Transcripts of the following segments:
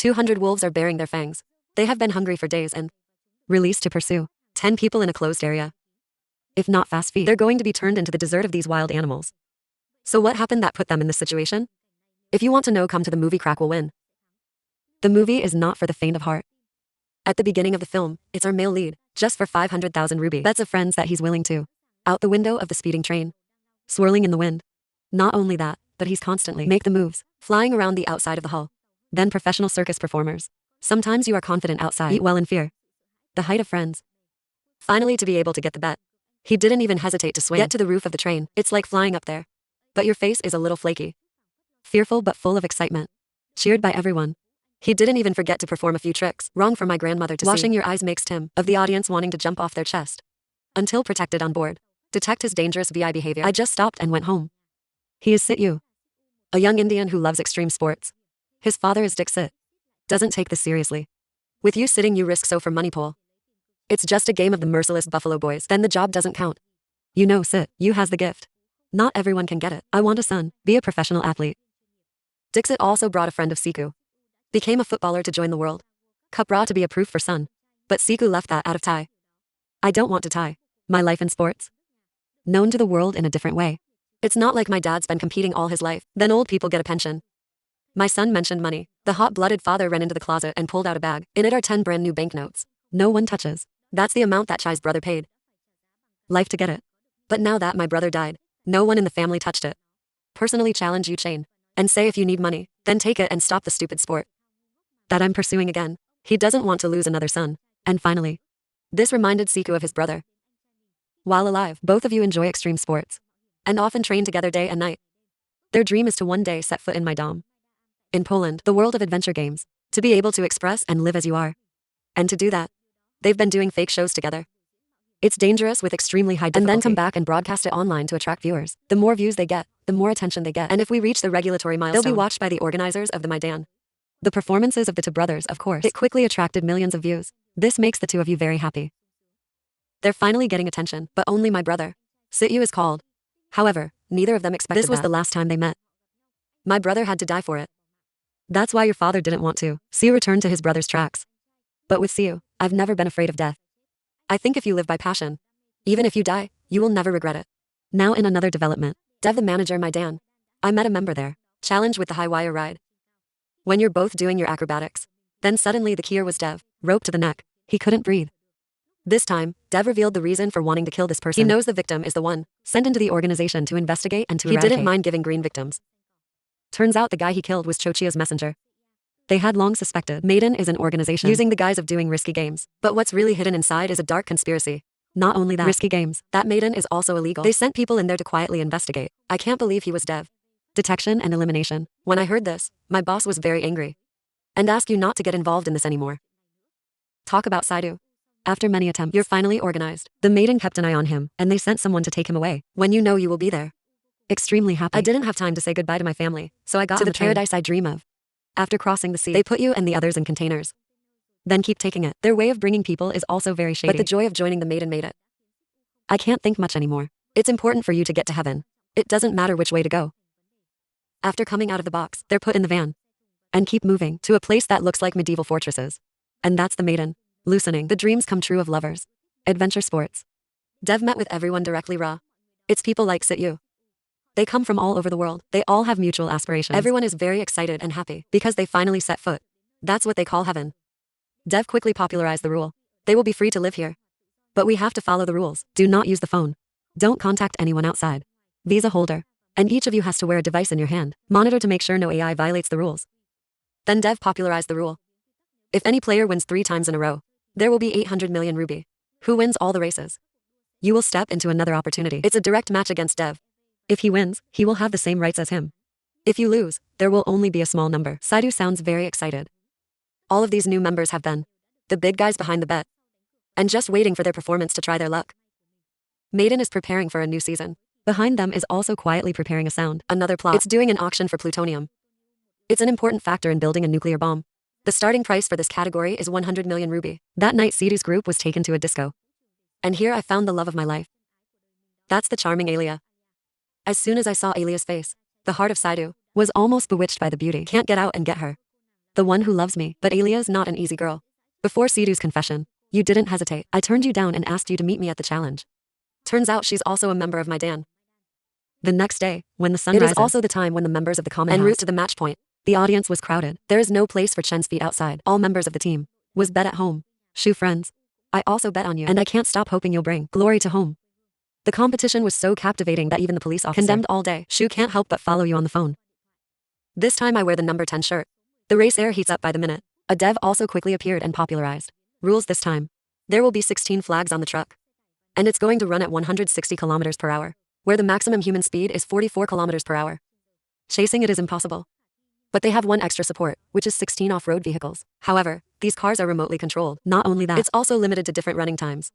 200 wolves are baring their fangs. They have been hungry for days and released to pursue 10 people in a closed area. If not fast feed, they're going to be turned into the dessert of these wild animals. So what happened that put them in this situation? If you want to know, come to the movie Crack Will Win. The movie is not for the faint of heart. At the beginning of the film, it's our male lead, just for 500,000 ruby bets of friends that he's willing to out the window of the speeding train, swirling in the wind. Not only that, but he's constantly make the moves, flying around the outside of the hull. Then professional circus performers. Sometimes you are confident outside, eat well in fear. The height of friends. Finally, to be able to get the bet. He didn't even hesitate to swing. Get to the roof of the train. It's like flying up there. But your face is a little flaky. Fearful but full of excitement. Cheered by everyone. He didn't even forget to perform a few tricks. Wrong for my grandmother to see. Washing your eyes makes him of the audience wanting to jump off their chest. Until protected on board. Detect his dangerous VI behavior. I just stopped and went home. He is Vidyut, a young Indian who loves extreme sports. His father is Dixit. Doesn't take this seriously. With you sitting, you risk so for money pool. It's just a game of the merciless Buffalo Boys. Then the job doesn't count. You know, Sit, you has the gift. Not everyone can get it. I want a son, be a professional athlete. Dixit also brought a friend of Siku. Became a footballer to join the World Cup brought to be a proof for son. But Siku left that out of tie. I don't want to tie my life in sports. Known to the world in a different way. It's not like my dad's been competing all his life, then old people get a pension. My son mentioned money. The hot-blooded father ran into the closet and pulled out a bag. In it are 10 brand new banknotes. No one touches. That's the amount that Chai's brother paid. Life to get it. But now that my brother died, no one in the family touched it. Personally challenge you, Chain. And say if you need money, then take it and stop the stupid sport that I'm pursuing again. He doesn't want to lose another son. And finally, this reminded Siku of his brother. While alive, both of you enjoy extreme sports and often train together day and night. Their dream is to one day set foot in my dom. In Poland, the world of adventure games, to be able to express and live as you are. And to do that, they've been doing fake shows together. It's dangerous with extremely high difficulty. And then come back and broadcast it online to attract viewers. The more views they get, the more attention they get. And if we reach the regulatory milestone, they'll be watched by the organizers of the Maidan. The performances of the two brothers, of course. It quickly attracted millions of views. This makes the two of you very happy. They're finally getting attention, but only my brother, Vidyut, is called. However, neither of them expected this was the last time they met. My brother had to die for it. That's why your father didn't want to see you return to his brother's tracks. But with Vidyut, I've never been afraid of death. I think if you live by passion, even if you die, you will never regret it. Now in another development, Dev the manager Maidan. I met a member there. Challenge with the high wire ride. When you're both doing your acrobatics, then suddenly the kier was Dev, rope to the neck. He couldn't breathe. This time, Dev revealed the reason for wanting to kill this person. He knows the victim is the one sent into the organization to investigate and to eradicate. He didn't mind giving green victims. Turns out the guy he killed was Chochia's messenger. They had long suspected Maiden is an organization using the guise of doing risky games. But what's really hidden inside is a dark conspiracy. Not only that, risky games, that Maiden is also illegal. They sent people in there to quietly investigate. I can't believe he was Dev. Detection and elimination. When I heard this, my boss was very angry. And asked you not to get involved in this anymore. Talk about Vidyut. After many attempts, you're finally organized. The Maiden kept an eye on him, and they sent someone to take him away. When you know you will be there. Extremely happy. I didn't have time to say goodbye to my family, so I got to the paradise I dream of. After crossing the sea, they put you and the others in containers. Then keep taking it. Their way of bringing people is also very shady. But the joy of joining the Maiden made it. I can't think much anymore. It's important for you to get to heaven. It doesn't matter which way to go. After coming out of the box, they're put in the van. And keep moving to a place that looks like medieval fortresses. And that's the Maiden. Loosening the dreams come true of lovers. Adventure sports. Dev met with everyone directly raw. It's people like Vidyut. They come from all over the world. They all have mutual aspirations. Everyone is very excited and happy because they finally set foot. That's what they call heaven. Dev quickly popularized the rule. They will be free to live here. But we have to follow the rules. Do not use the phone. Don't contact anyone outside. Visa holder. And each of you has to wear a device in your hand. Monitor to make sure no AI violates the rules. Then Dev popularized the rule. If any player wins 3 times in a row, there will be 800 million ruby. Who wins all the races? You will step into another opportunity. It's a direct match against Dev. If he wins, he will have the same rights as him. If you lose, there will only be a small number. Vidyut sounds very excited. All of these new members have been the big guys behind the bet. And just waiting for their performance to try their luck. Maiden is preparing for a new season. Behind them is also quietly preparing a sound. Another plot. It's doing an auction for plutonium. It's an important factor in building a nuclear bomb. The starting price for this category is 100 million ruby. That night Vidyut's group was taken to a disco. And here I found the love of my life. That's the charming Alia. As soon as I saw Alia's face, the heart of Vidyut was almost bewitched by the beauty. Can't get out and get her. The one who loves me. But Alia's not an easy girl. Before Sidhu's confession, you didn't hesitate. I turned you down and asked you to meet me at the challenge. Turns out she's also a member of my Dan. The next day, when the sun rises, it is also the time when the members of the common en route to the match point. The audience was crowded. There is no place for Chen's feet outside. All members of the team was bet at home. Shu friends, I also bet on you, and I can't stop hoping you'll bring glory to home. The competition was so captivating that even the police officer condemned all day. Shu can't help but follow you on the phone. This time I wear the number 10 shirt. The race air heats up by the minute. A dev also quickly appeared and popularized rules this time. There will be 16 flags on the truck. And it's going to run at 160 kilometers per hour, where the maximum human speed is 44 kilometers per hour. Chasing it is impossible. But they have one extra support, which is 16 off-road vehicles. However, these cars are remotely controlled. Not only that, it's also limited to different running times.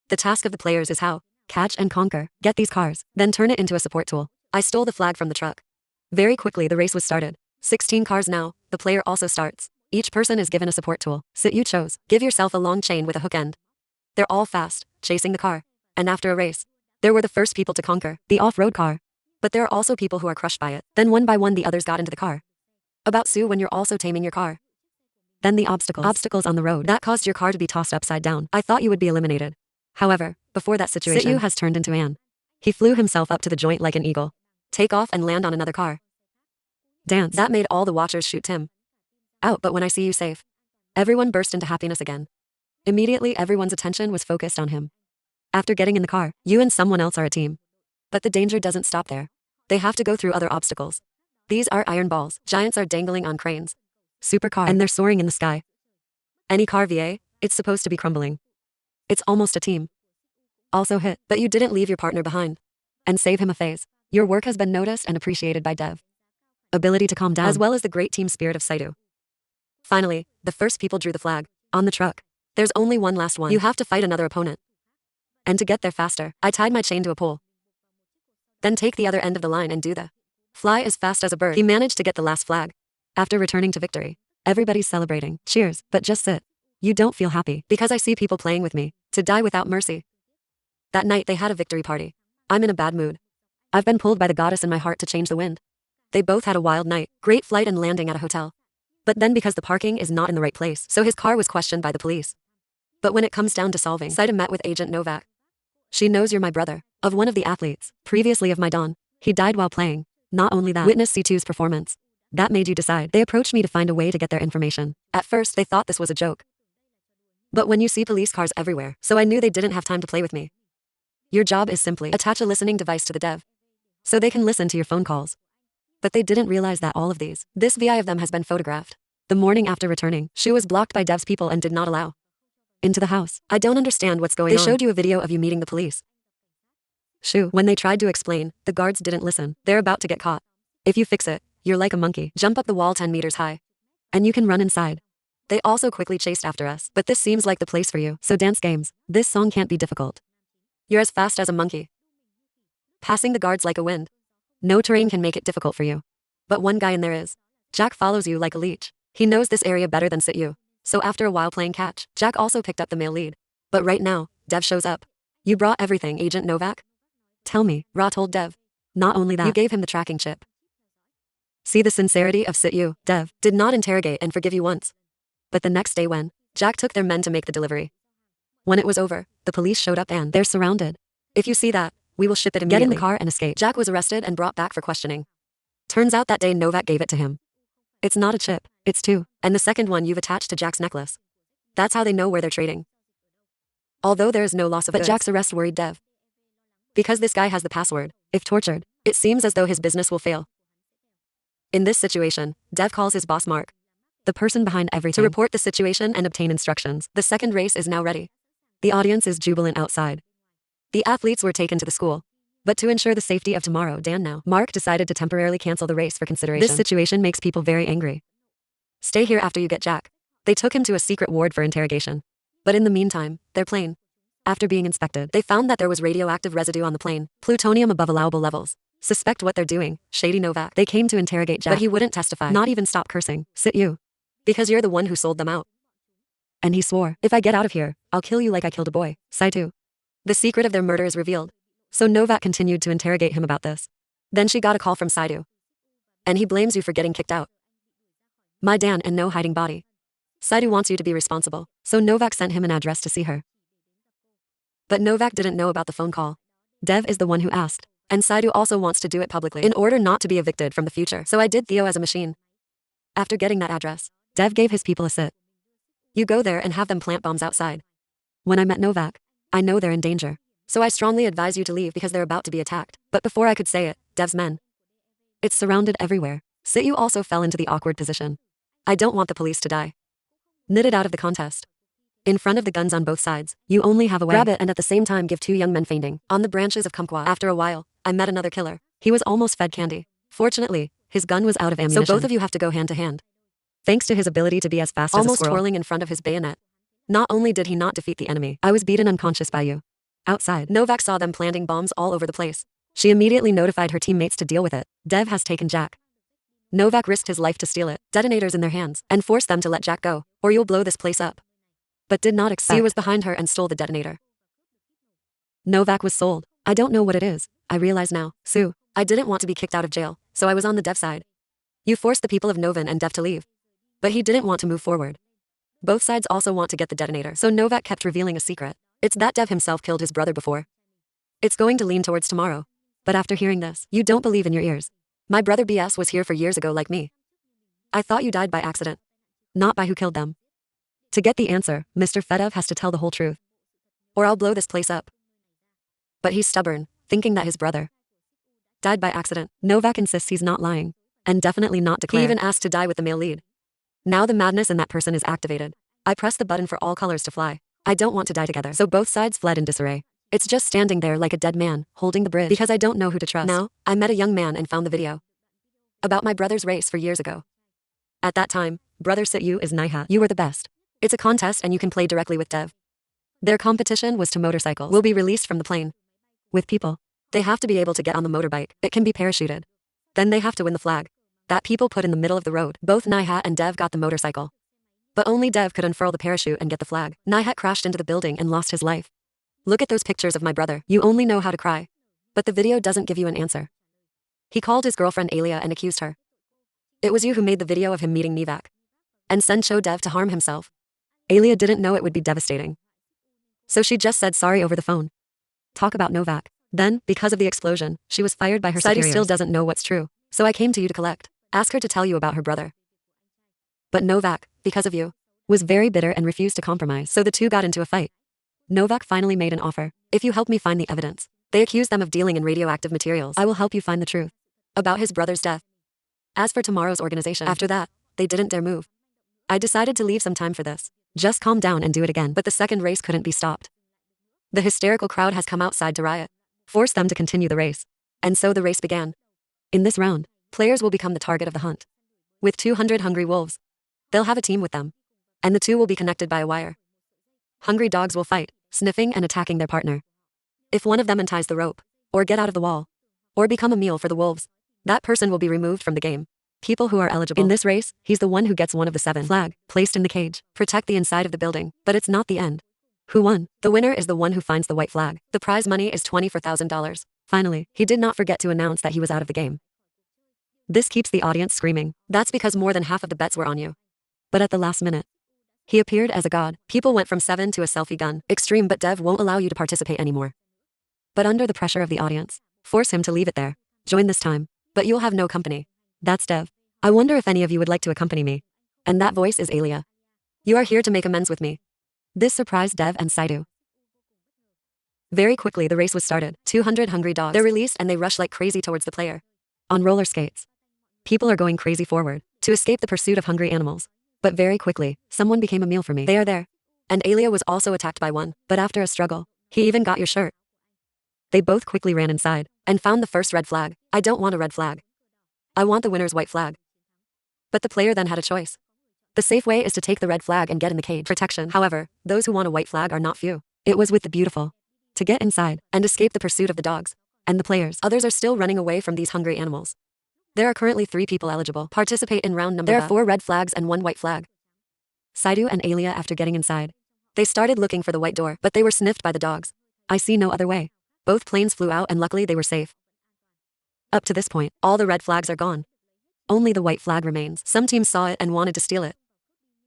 The task of the players is how catch and conquer, get these cars, then turn it into a support tool. I stole the flag from the truck. Very quickly the race was started. 16 cars now, the player also starts. Each person is given a support tool. You chose. Give yourself a long chain with a hook end. They're all fast, chasing the car. And after a race, there were the first people to conquer the off-road car. But there are also people who are crushed by it. Then one by one the others got into the car. About Sue when you're also taming your car. Then the obstacles on the road that caused your car to be tossed upside down. I thought you would be eliminated. However, before that situation, Sityu has turned into Anne. He flew himself up to the joint like an eagle. Take off and land on another car. Dance. That made all the watchers shoot Tim out, but when I see you safe, everyone burst into happiness again. Immediately everyone's attention was focused on him. After getting in the car, you and someone else are a team. But the danger doesn't stop there. They have to go through other obstacles. These are iron balls. Giants are dangling on cranes. Supercar. And they're soaring in the sky. Any car VA, it's supposed to be crumbling. It's almost a team. Also hit, but you didn't leave your partner behind. And save him a phase. Your work has been noticed and appreciated by Dev. Ability to calm down, as well as the great team spirit of Sidhu. Finally, the first people drew the flag. On the truck. There's only one last one. You have to fight another opponent. And to get there faster, I tied my chain to a pole. Then take the other end of the line and do the fly as fast as a bird. He managed to get the last flag. After returning to victory, everybody's celebrating. Cheers, but just sit. You don't feel happy, because I see people playing with me, to die without mercy. That night they had a victory party. I'm in a bad mood. I've been pulled by the goddess in my heart to change the wind. They both had a wild night, great flight and landing at a hotel. But then because the parking is not in the right place, so his car was questioned by the police. But when it comes down to solving, Saida met with Agent Novak. She knows you're my brother, of one of the athletes, previously of my Don. He died while playing. Not only that, witness C2's performance. That made you decide. They approached me to find a way to get their information. At first they thought this was a joke. But when you see police cars everywhere, so I knew they didn't have time to play with me. Your job is simply attach a listening device to the dev, so they can listen to your phone calls. But they didn't realize that all of this VI of them has been photographed. The morning after returning, Shu was blocked by Dev's people and did not allow into the house. I don't understand what's going on. They showed you a video of you meeting the police. Shu, when they tried to explain, the guards didn't listen. They're about to get caught. If you fix it, you're like a monkey. Jump up the wall 10 meters high. And you can run inside. They also quickly chased after us, but this seems like the place for you. So dance games. This song can't be difficult. You're as fast as a monkey. Passing the guards like a wind. No terrain can make it difficult for you. But one guy in there is. Jack follows you like a leech. He knows this area better than Sityu. So after a while playing catch, Jack also picked up the male lead. But right now, Dev shows up. You brought everything, Agent Novak? Tell me, Ra told Dev. Not only that, you gave him the tracking chip. See the sincerity of Sityu. Dev did not interrogate and forgive you once. But the next day when Jack took their men to make the delivery. When it was over, the police showed up and they're surrounded. If you see that, we will ship it immediately. Get in the car and escape. Jack was arrested and brought back for questioning. Turns out that day Novak gave it to him. It's not a chip, it's two. And the second one you've attached to Jack's necklace. That's how they know where they're trading. Although there is no loss of goods. But Jack's arrest worried Dev. Because this guy has the password. If tortured, it seems as though his business will fail. In this situation, Dev calls his boss Mark, the person behind everything, to report the situation and obtain instructions. The second race is now ready. The audience is jubilant outside. The athletes were taken to the school. But to ensure the safety of tomorrow, Mark decided to temporarily cancel the race for consideration. This situation makes people very angry. Stay here after you get Jack. They took him to a secret ward for interrogation. But in the meantime, their plane. After being inspected, they found that there was radioactive residue on the plane, plutonium above allowable levels. Suspect what they're doing, Shady Novak. They came to interrogate Jack, but he wouldn't testify. Not even stop cursing. Sityu. Because you're the one who sold them out. And he swore, if I get out of here, I'll kill you like I killed a boy. Saitu. The secret of their murder is revealed. So Novak continued to interrogate him about this. Then she got a call from Sidhu. And he blames you for getting kicked out. My Dan and no hiding body. Saidu wants you to be responsible, so Novak sent him an address to see her. But Novak didn't know about the phone call. Dev is the one who asked, and Saidu also wants to do it publicly in order not to be evicted from the future. So I did Theo as a machine. After getting that address, Dev gave his people a sit. You go there and have them plant bombs outside. When I met Novak, I know they're in danger. So I strongly advise you to leave because they're about to be attacked. But before I could say it, Dev's men. It's surrounded everywhere. Sityu also fell into the awkward position. I don't want the police to die. Knitted out of the contest. In front of the guns on both sides, you only have a way. Grab it and at the same time give two young men fainting on the branches of kumquat. After a while, I met another killer. He was almost fed candy. Fortunately, his gun was out of ammunition. So both of you have to go hand to hand. Thanks to his ability to be as fast as a squirrel. Almost twirling in front of his bayonet. Not only did he not defeat the enemy, I was beaten unconscious by you. Outside, Novak saw them planting bombs all over the place. She immediately notified her teammates to deal with it. Dev has taken Jack. Novak risked his life to steal it, detonators in their hands, and forced them to let Jack go, or you'll blow this place up. But did not expect. He was behind her and stole the detonator. Novak was sold. I don't know what it is. I realize now. Sue, I didn't want to be kicked out of jail, so I was on the Dev side. You forced the people of Novin and Dev to leave. But he didn't want to move forward. Both sides also want to get the detonator, so Novak kept revealing a secret. It's that Dev himself killed his brother before. It's going to lean towards tomorrow. But after hearing this, you don't believe in your ears. My brother BS was here for years ago like me. I thought you died by accident. Not by who killed them. To get the answer, Mr. Fedev has to tell the whole truth. Or I'll blow this place up. But he's stubborn, thinking that his brother died by accident. Novak insists he's not lying. And definitely not declared. He even asked to die with the male lead. Now the madness in that person is activated. I press the button for all colors to fly. I don't want to die together. So both sides fled in disarray. It's just standing there like a dead man, holding the bridge. Because I don't know who to trust. Now, I met a young man and found the video. About my brother's race for years ago. At that time, brother Sityu is Naiha. You were the best. It's a contest and you can play directly with Dev. Their competition was to motorcycles. Will be released from the plane. With people. They have to be able to get on the motorbike. It can be parachuted. Then they have to win the flag. That people put in the middle of the road. Both Naihat and Dev got the motorcycle. But only Dev could unfurl the parachute and get the flag. Naihat crashed into the building and lost his life. Look at those pictures of my brother. You only know how to cry. But the video doesn't give you an answer. He called his girlfriend Alia and accused her. It was you who made the video of him meeting Nivak. And sent show Dev to harm himself. Alia didn't know it would be devastating. So she just said sorry over the phone. Talk about Novak. Then, because of the explosion, she was fired by her superiors. Saidu still doesn't know what's true. So I came to you to collect. Ask her to tell you about her brother. But Novak, because of you, was very bitter and refused to compromise. So the two got into a fight. Novak finally made an offer. If you help me find the evidence. They accused them of dealing in radioactive materials. I will help you find the truth. About his brother's death. As for tomorrow's organization. After that, they didn't dare move. I decided to leave some time for this. Just calm down and do it again. But the second race couldn't be stopped. The hysterical crowd has come outside to riot. Force them to continue the race. And so the race began. In this round, players will become the target of the hunt. With 200 hungry wolves. They'll have a team with them. And the two will be connected by a wire. Hungry dogs will fight, sniffing and attacking their partner. If one of them unties the rope, or get out of the wall, or become a meal for the wolves, that person will be removed from the game. People who are eligible. In this race, he's the one who gets one of the 7 flag placed in the cage. Protect the inside of the building, but it's not the end. Who won? The winner is the one who finds the white flag. The prize money is $24,000. Finally, he did not forget to announce that he was out of the game. This keeps the audience screaming. That's because more than half of the bets were on you. But at the last minute, he appeared as a god. People went from 7 to a selfie gun. Extreme, but Dev won't allow you to participate anymore. But under the pressure of the audience, force him to leave it there. Join this time. But you'll have no company. That's Dev. I wonder if any of you would like to accompany me. And that voice is Alia. You are here to make amends with me. This surprised Dev and Saidu. Very quickly the race was started. 200 hungry dogs. They're released and they rush like crazy towards the player. On roller skates. People are going crazy forward to escape the pursuit of hungry animals. But very quickly, someone became a meal for me. They are there. And Alia was also attacked by one. But after a struggle, he even got your shirt. They both quickly ran inside and found the first red flag. I don't want a red flag. I want the winner's white flag. But the player then had a choice. The safe way is to take the red flag and get in the cage. Protection. However, those who want a white flag are not few. It was with the beautiful. To get inside and escape the pursuit of the dogs. And the players. Others are still running away from these hungry animals. There are currently 3 people eligible. Participate in round number. There are 4 red flags and 1 white flag. Saidu and Alia after getting inside. They started looking for the white door, but they were sniffed by the dogs. I see no other way. Both planes flew out and luckily they were safe. Up to this point, all the red flags are gone. Only the white flag remains. Some teams saw it and wanted to steal it.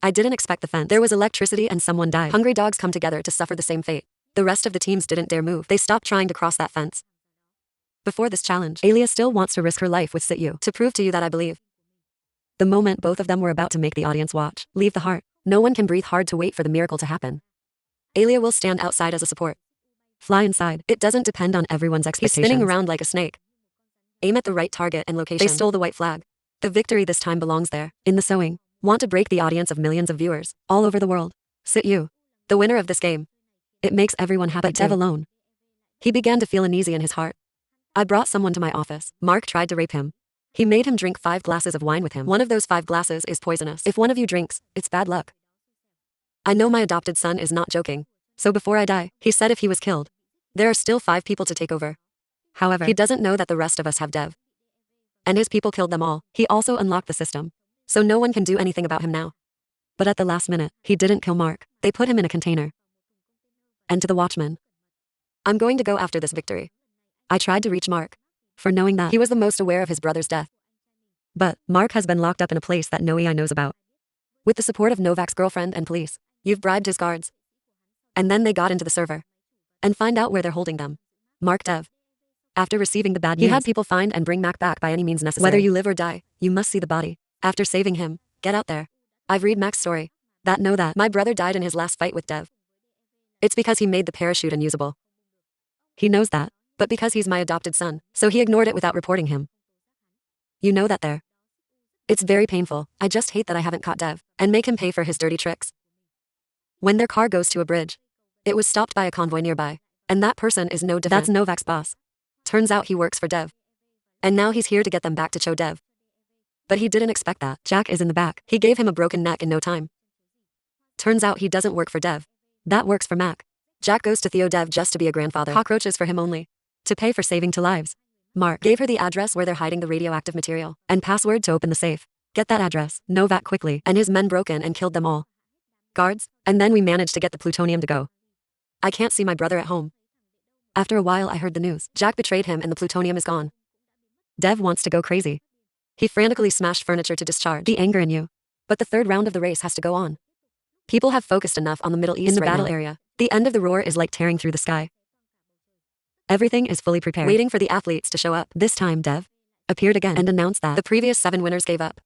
I didn't expect the fence. There was electricity and someone died. Hungry dogs come together to suffer the same fate. The rest of the teams didn't dare move. They stopped trying to cross that fence. Before this challenge, Alia still wants to risk her life with Sityu to prove to you that I believe. The moment both of them were about to make the audience watch, leave the heart. No one can breathe hard to wait for the miracle to happen. Alia will stand outside as a support. Fly inside. It doesn't depend on everyone's expectations. He's spinning around like a snake. Aim at the right target and location. They stole the white flag. The victory this time belongs there, in the sewing. Want to break the audience of millions of viewers, all over the world. Sityu, the winner of this game. It makes everyone happy, but Dev alone. He began to feel uneasy in his heart. I brought someone to my office. Mark tried to rape him. He made him drink 5 glasses of wine with him. One of those 5 glasses is poisonous. If one of you drinks, it's bad luck. I know my adopted son is not joking. So before I die, he said if he was killed, there are still 5 people to take over. However, he doesn't know that the rest of us have Dev. And his people killed them all. He also unlocked the system. So no one can do anything about him now. But at the last minute, he didn't kill Mark. They put him in a container. And to the watchman, I'm going to go after this victory. I tried to reach Mark, for knowing that he was the most aware of his brother's death. But Mark has been locked up in a place that no AI knows about. With the support of Novak's girlfriend and police, you've bribed his guards. And then they got into the server. And find out where they're holding them. Mark Dev. After receiving the bad news, he had people find and bring Mac back by any means necessary. Whether you live or die, you must see the body. After saving him, get out there. I've read Mac's story. Know that my brother died in his last fight with Dev. It's because he made the parachute unusable. He knows that, but because he's my adopted son, so he ignored it without reporting him. You know that there. It's very painful. I just hate that I haven't caught Dev, and make him pay for his dirty tricks. When their car goes to a bridge, it was stopped by a convoy nearby, and that person is no different. That's Novak's boss. Turns out he works for Dev. And now he's here to get them back to Cho Dev. But he didn't expect that. Jack is in the back. He gave him a broken neck in no time. Turns out he doesn't work for Dev. That works for Mac. Jack goes to Theo Dev just to be a grandfather. Cockroaches for him only. To pay for saving 2 lives. Mark gave her the address where they're hiding the radioactive material, and password to open the safe. Get that address. Novak quickly, and his men broke in and killed them all. Guards, and then we managed to get the plutonium to go. I can't see my brother at home. After a while I heard the news. Jack betrayed him and the plutonium is gone. Dev wants to go crazy. He frantically smashed furniture to discharge the anger in you. But the 3rd round of the race has to go on. People have focused enough on the Middle East in the battle area. The end of the roar is like tearing through the sky. Everything is fully prepared, waiting for the athletes to show up. This time Dev appeared again and announced that the previous 7 winners gave up.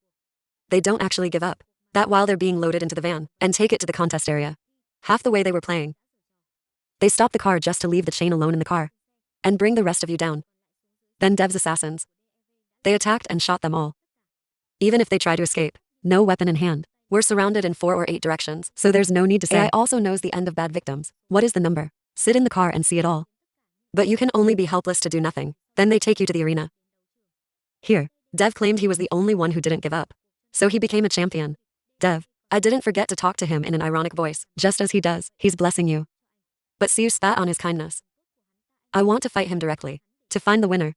They don't actually give up. That while they're being loaded into the van and take it to the contest area. Half the way they were playing. They stopped the car just to leave the chain alone in the car. And bring the rest of you down. Then Dev's assassins. They attacked and shot them all. Even if they try to escape, no weapon in hand. We're surrounded in 4 or 8 directions, so there's no need to say. AI also knows the end of bad victims. What is the number? Sit in the car and see it all. But you can only be helpless to do nothing. Then they take you to the arena. Here, Dev claimed he was the only one who didn't give up. So he became a champion. Dev, I didn't forget to talk to him in an ironic voice, just as he does. He's blessing you. But Siu spat on his kindness. I want to fight him directly. To find the winner.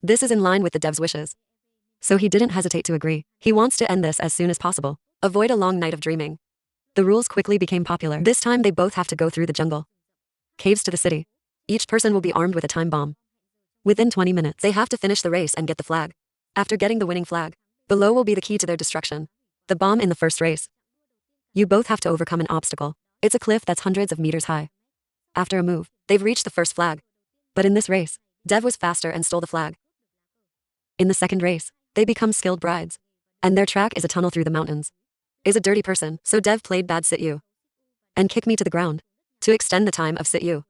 This is in line with the Dev's wishes. So he didn't hesitate to agree. He wants to end this as soon as possible. Avoid a long night of dreaming. The rules quickly became popular. This time they both have to go through the jungle. Caves to the city. Each person will be armed with a time bomb. Within 20 minutes, they have to finish the race and get the flag. After getting the winning flag, below will be the key to their destruction. The bomb in the first race. You both have to overcome an obstacle. It's a cliff that's hundreds of meters high. After a move, they've reached the first flag. But in this race, Dev was faster and stole the flag. In the second race, they become skilled brides. And their track is a tunnel through the mountains. Is a dirty person, so Dev played bad Sityu. And kick me to the ground. To extend the time of Sityu.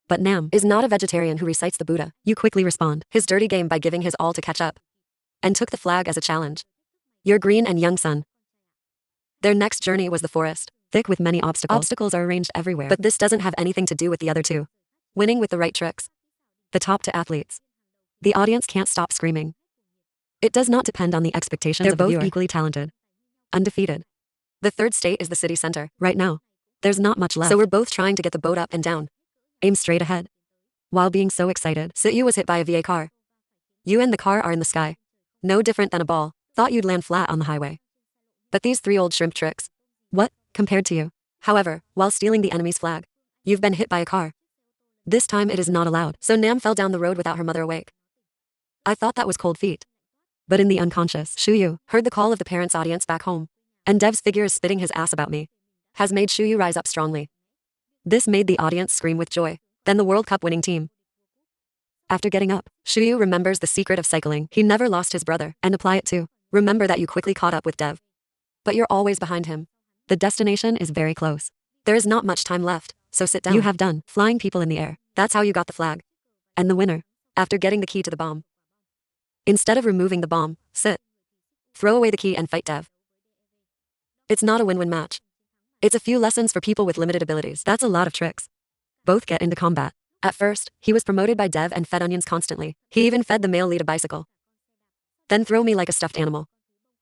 But Nam is not a vegetarian who recites the Buddha. You quickly respond his dirty game by giving his all to catch up. And took the flag as a challenge. Your green and young son. Their next journey was the forest, thick with many obstacles. Obstacles are arranged everywhere, but this doesn't have anything to do with the other 2. Winning with the right tricks. The top to athletes. The audience can't stop screaming. It does not depend on the expectations of the viewer. They're both equally talented. Undefeated. The 3rd state is the city center. Right now, there's not much left. So we're both trying to get the boat up and down. Aim straight ahead. While being so excited, Sityu was hit by a VA car. You and the car are in the sky. No different than a ball. Thought you'd land flat on the highway. But these 3 old shrimp tricks. What, compared to you? However, while stealing the enemy's flag, you've been hit by a car. This time it is not allowed, so Nam fell down the road without her mother awake. I thought that was cold feet. But in the unconscious, Shuyu heard the call of the parents' audience back home. And Dev's figure is spitting his ass about me. Has made Shuyu rise up strongly. This made the audience scream with joy. Then the World Cup winning team. After getting up, Shuyu remembers the secret of cycling. He never lost his brother, and apply it too. Remember that you quickly caught up with Dev. But you're always behind him. The destination is very close. There is not much time left, so sit down. You have done flying people in the air. That's how you got the flag. And the winner, after getting the key to the bomb. Instead of removing the bomb, sit. Throw away the key and fight Dev. It's not a win-win match. It's a few lessons for people with limited abilities. That's a lot of tricks. Both get into combat. At first, he was promoted by Dev and fed onions constantly. He even fed the male lead a bicycle. Then throw me like a stuffed animal.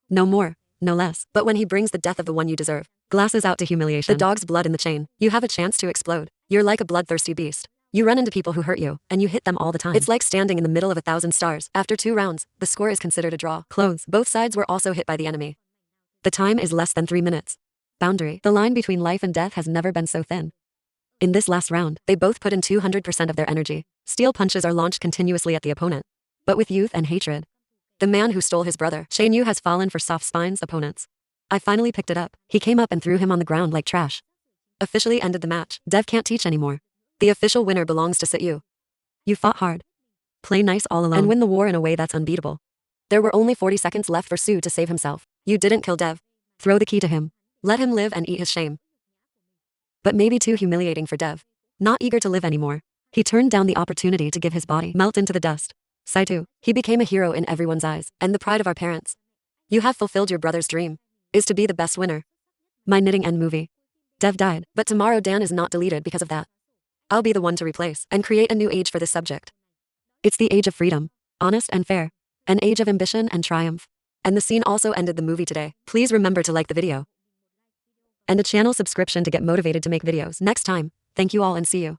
No more, no less. But when he brings the death of the one you deserve, glasses out to humiliation, the dog's blood in the chain, you have a chance to explode. You're like a bloodthirsty beast. You run into people who hurt you, and you hit them all the time. It's like standing in the middle of 1,000 stars. After 2 rounds, the score is considered a draw. Close. Both sides were also hit by the enemy. The time is less than 3 minutes. Boundary. The line between life and death has never been so thin. In this last round, they both put in 200% of their energy. Steel punches are launched continuously at the opponent. But with youth and hatred. The man who stole his brother, Shan Yu, has fallen for soft spines opponents. I finally picked it up. He came up and threw him on the ground like trash. Officially ended the match. Dev can't teach anymore. The official winner belongs to Sit Yu. You fought hard. Play nice all alone and win the war in a way that's unbeatable. There were only 40 seconds left for Su to save himself. You didn't kill Dev. Throw the key to him. Let him live and eat his shame. But maybe too humiliating for Dev. Not eager to live anymore. He turned down the opportunity to give his body melt into the dust. Saitu, he became a hero in everyone's eyes, and the pride of our parents. You have fulfilled your brother's dream, is to be the best winner. My knitting end movie. Dev died, but tomorrow Dan is not deleted because of that. I'll be the one to replace and create a new age for this subject. It's the age of freedom, honest and fair, an age of ambition and triumph. And the scene also ended the movie today. Please remember to like the video. And a channel subscription to get motivated to make videos next time. Thank you all and see you.